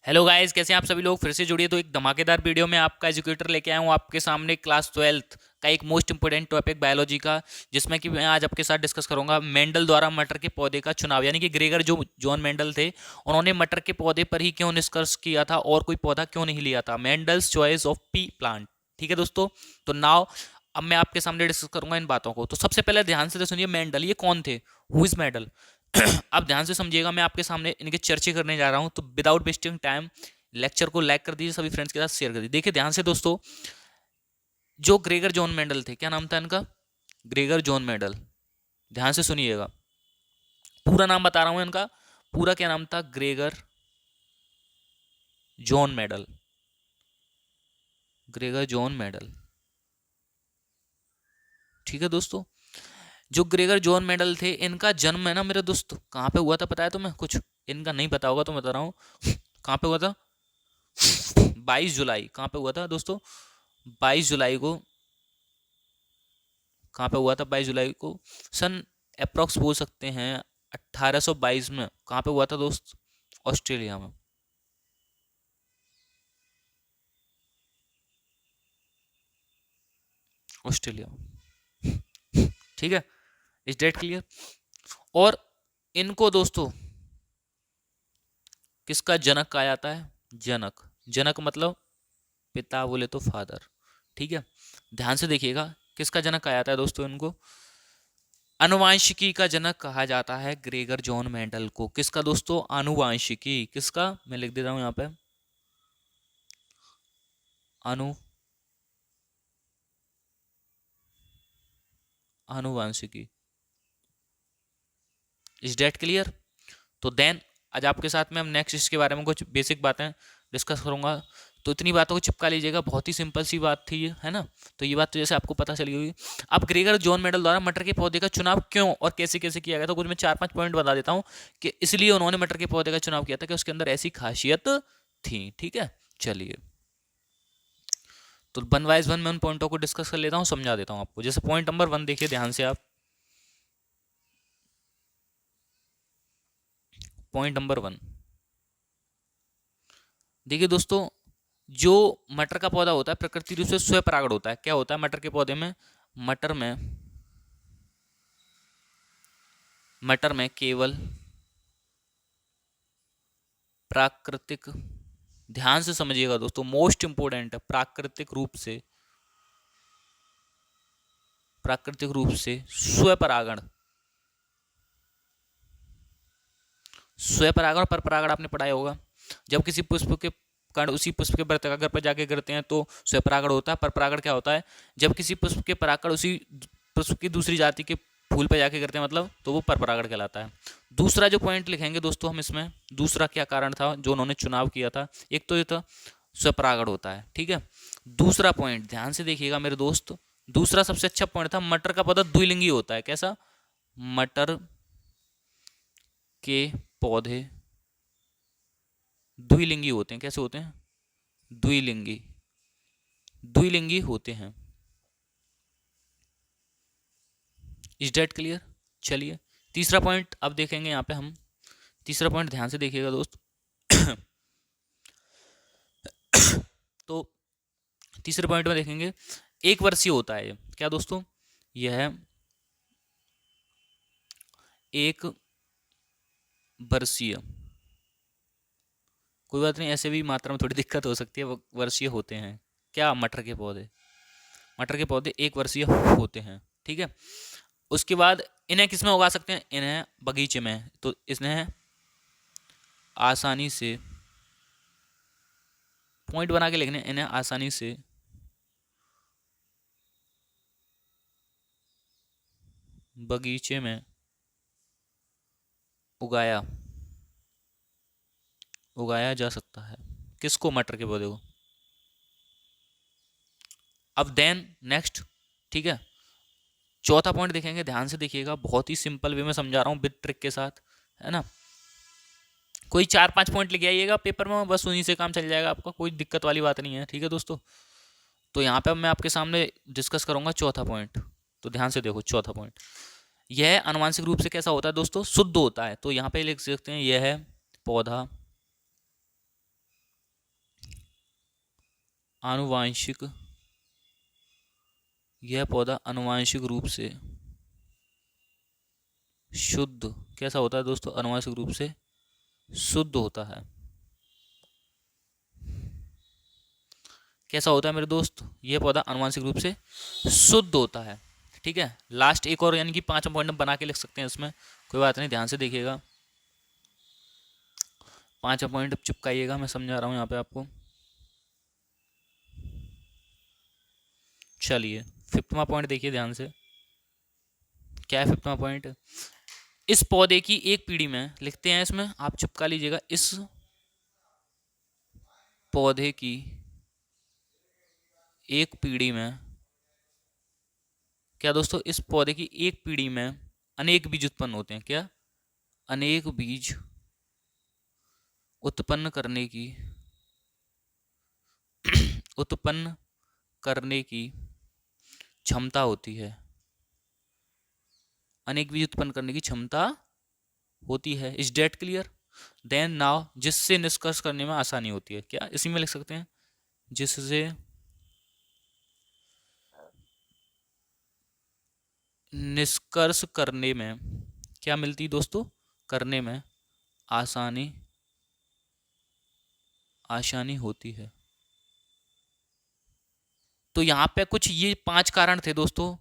Hello guys, कैसे हैं आप सभी लोग। फिर से जुड़िए तो एक धमाकेदार वीडियो में आपका एजुकेटर लेके आया हूँ आपके सामने क्लास 12th का एक मोस्ट इंपोर्टेंट टॉपिक बायोलॉजी का, जिसमें कि मैं आज आपके साथ डिस्कस करूंगा मेंडल द्वारा मटर के पौधे का चुनाव। यानी कि ग्रेगर जो जॉन मेंडल थे, उन्होंने मटर के पौधे पर ही क्यों निष्कर्ष किया था और कोई पौधा क्यों नहीं लिया था। Mendel's choice of P plant. ठीक है दोस्तों, तो नाउ अब मैं आपके सामने डिस्कस करूंगा इन बातों को। तो सबसे पहले ध्यान से सुनिए, मेंडल ये कौन थे, हु इज मेंडल। अब ध्यान से समझिएगा, मैं आपके सामने इनके चर्चे करने जा रहा हूं, तो विदाउट वेस्टिंग टाइम लेक्चर को लाइक कर दीजिए, सभी फ्रेंड्स के साथ शेयर कर दीजिए। देखिए ध्यान से दोस्तों, जो ग्रेगर जॉन मेंडल थे, क्या नाम था इनका, ग्रेगर जॉन मेंडल। ध्यान से सुनिएगा, पूरा नाम बता रहा हूं इनका, पूरा क्या नाम था, Gregor John Mendel. Gregor John Mendel, ठीक है दोस्तों। जो ग्रेगर जॉन मेंडल थे, इनका जन्म है ना मेरे दोस्त, कहां पे हुआ था पता है तुम्हें, कुछ इनका नहीं पता होगा तो मैं बता रहा हूं। कहां पे हुआ था, 22 जुलाई। कहां पे हुआ था दोस्तों, 22 जुलाई को। कहाँ पे हुआ था, 22 जुलाई को सन अप्रॉक्स बोल सकते हैं 1822 में। कहाँ पे हुआ था दोस्त, ऑस्ट्रेलिया में। ऑस्ट्रेलिया में, ठीक है। इस डेट क्लियर। और इनको दोस्तों किसका जनक कहा जाता है, जनक। जनक मतलब पिता बोले तो फादर, ठीक है। ध्यान से देखिएगा, किसका जनक कहा जाता है दोस्तों इनको, आनुवांशिकी का जनक कहा जाता है ग्रेगर जॉन मेंडल को। किसका दोस्तों, आनुवांशिकी। किसका, मैं लिख देता हूं यहाँ पे, अनु आनुवांशिकी। Is that clear. तो देन आज आपके साथ में हम नेक्स्ट इसके बारे में कुछ बेसिक बातें डिस्कस करूंगा। तो इतनी बातों को चिपका लीजिएगा, बहुत ही सिंपल सी बात थी ये, है ना। तो ये बात तो जैसे आपको पता चली होगी। अब ग्रेगर जॉन मेंडल द्वारा मटर के पौधे का चुनाव क्यों और कैसे कैसे किया गया, तो कुछ मैं 4-5 पॉइंट बता देता हूँ कि इसलिए उन्होंने मटर के पौधे का चुनाव किया था कि उसके अंदर ऐसी खासियत थी। ठीक है, चलिए तो वन वाइज वन मैं उन पॉइंटों को डिस्कस कर लेता हूँ, समझा देता हूँ आपको। जैसे पॉइंट नंबर 1 देखिए ध्यान से आप, पॉइंट नंबर 1 देखिए दोस्तों, जो मटर का पौधा होता है प्रकृति रूप से स्वपरागण होता है। क्या होता है मटर के पौधे में, मटर में मटर में केवल प्राकृतिक, ध्यान से समझिएगा दोस्तों, मोस्ट इंपोर्टेंट है, प्राकृतिक रूप से स्वपरागण। स्वपरागण पर परागण आपने पढ़ाया होगा। जब किसी पुष्प के कण उसी पुष्प के परागण पर जाके गिरते हैं तो स्वपरागण होता है। पर परागण क्या होता है, जब किसी पुष्प के परागण उसी पुष्प की दूसरी जाति के फूल पे जाके गिरते हैं, मतलब तो वो पर परागण कहलाता है। दूसरा जो पॉइंट लिखेंगे दोस्तों हम इसमें, दूसरा क्या कारण था जो उन्होंने चुनाव किया था, एक तो ये था स्वपरागण होता है, ठीक है। दूसरा पॉइंट ध्यान से देखिएगा मेरे दोस्त, दूसरा सबसे अच्छा पॉइंट था, मटर का पौधा द्विलिंगी होता है। कैसा, मटर के पौधे द्विलिंगी होते हैं। कैसे होते हैं, द्विलिंगी, द्विलिंगी होते हैं। Is that clear. चलिए तीसरा पॉइंट अब देखेंगे यहाँ पे हम, तीसरा पॉइंट ध्यान से देखिएगा दोस्त। तो तीसरे पॉइंट में देखेंगे, एक वर्षीय होता है ये। क्या दोस्तों, यह एक वर्षीय, कोई बात नहीं, ऐसे भी मात्रा में थोड़ी दिक्कत हो सकती है, वर्षीय होते हैं। क्या, मटर के पौधे, मटर के पौधे एक वर्षीय होते हैं, ठीक है। उसके बाद इन्हें किस में उगा सकते हैं, इन्हें बगीचे में। तो इन्हें आसानी से, पॉइंट बना के लिखने, इन्हें आसानी से बगीचे में उगाया उगाया जा सकता है। किसको, मटर के पौधे को। अब देन नेक्स्ट, ठीक है, चौथा पॉइंट देखेंगे, ध्यान से देखिएगा, बहुत ही सिंपल वे में समझा रहा हूँ विद ट्रिक के साथ, है ना। कोई 4-5 पॉइंट लेके आइएगा पेपर में, बस उन्हीं से काम चल जाएगा आपका, कोई दिक्कत वाली बात नहीं है, ठीक है दोस्तों। तो यहाँ पे मैं आपके सामने डिस्कस करूंगा चौथा पॉइंट। तो ध्यान से देखो चौथा पॉइंट, यह आनुवांशिक रूप से कैसा होता है दोस्तों, शुद्ध होता है। तो यहाँ पे लिख सकते हैं, यह पौधा आनुवांशिक, यह पौधा आनुवांशिक रूप से शुद्ध, कैसा होता है दोस्तों, आनुवांशिक रूप से शुद्ध होता है। कैसा होता है मेरे दोस्त, यह पौधा आनुवांशिक रूप से शुद्ध होता है। ठीक है, लास्ट एक और यानी कि 5 पॉइंट बना के लिख सकते हैं इसमें, कोई बात नहीं, ध्यान से देखिएगा। 5 पॉइंट अब चिपकाइएगा, मैं समझा रहा हूँ यहाँ पे आपको। चलिए 5वां पॉइंट देखिए ध्यान से, क्या है 5वां पॉइंट। इस पौधे की एक पीढ़ी में, लिखते हैं इसमें, आप चिपका लीजिएगा, इस पौधे की एक पीढ़ी में, क्या दोस्तों, इस पौधे की एक पीढ़ी में अनेक बीज उत्पन्न होते हैं। क्या, अनेक बीज उत्पन्न करने की उत्पन्न करने की क्षमता होती है। अनेक बीज उत्पन्न करने की क्षमता होती है। Is that clear? Then now, जिससे निष्कर्ष करने में आसानी होती है। क्या, इसी में लिख सकते हैं, जिससे निष्कर्ष करने में क्या मिलती दोस्तों, करने में आसानी होती है। तो यहाँ पे कुछ ये 5 कारण थे दोस्तों,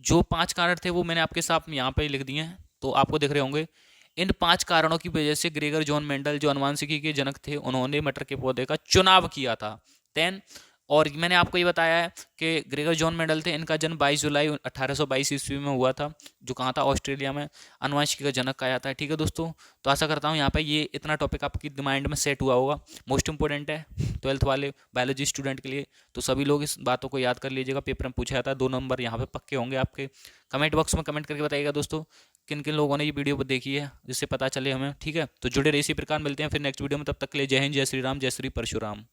जो 5 कारण थे वो मैंने आपके साथ यहाँ पे लिख दिए हैं, तो आपको दिख रहे होंगे। इन 5 कारणों की वजह से ग्रेगर जॉन मेंडल, जो अनुवांशिकी के जनक थे, उन्होंने मटर के पौधे का चुनाव किया था। देन, और मैंने आपको ये बताया है कि ग्रेगर जॉन मेंडल थे, इनका जन्म 22 जुलाई 1822 ईस्वी में हुआ था, जो कहाँ था, ऑस्ट्रेलिया में। अनुवांशिकी का जनक कहा जाता है। ठीक है दोस्तों, तो आशा करता हूँ यहाँ पे ये इतना टॉपिक आपकी माइंड में सेट हुआ होगा। मोस्ट इंपॉर्टेंट है 12th वाले बायोलॉजी स्टूडेंट के लिए, तो सभी लोग इस बातों को याद कर लीजिएगा। पेपर में पूछा जाता है, 2 नंबर यहाँ पे पक्के होंगे आपके। कमेंट बॉक्स में कमेंट करके बताइएगा दोस्तों किन किन लोगों ने ये वीडियो देखी है, जिससे पता चले हमें। ठीक है, तो जुड़े रहिए, इसी प्रकार मिलते हैं फिर नेक्स्ट वीडियो में। तब तक के लिए जय हिंद, जय श्री राम, जय श्री परशुराम।